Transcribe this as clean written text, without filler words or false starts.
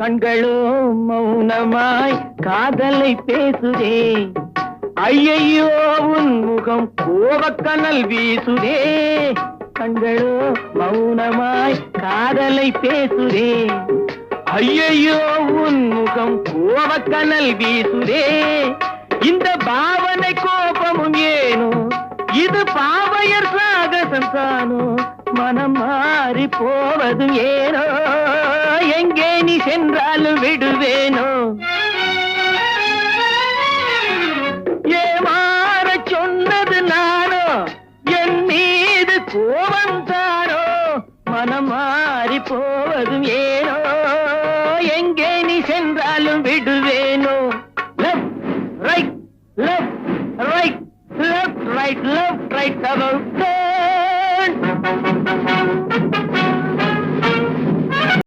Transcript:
கண்களோ மௌனமாய் காதலை பேசுதே. ஐயையோ உன் முகம் கோபக்கனல் வீசுதே. கண்களோ மௌனமாய் காதலை பேசுதே. ஐயையோ உன் முகம் கோபக்கனல் வீசுதே. இந்த பாவனை கோபமும் ஏனோ, இது பாவையர் சாகசம் தானோ, மனம் மாறி போவதும் ஏனோ, எங்கே நீ சென்றாலும் விடுவேனோ. ஏமாற சொன்னது நானோ, என் மீது கோபம் தானோ, மனம் மாறி போவதும் ஏனோ, எங்கே நீ சென்றாலும் விடுவேனோ. Left, right, left, right, left, right, left, right, about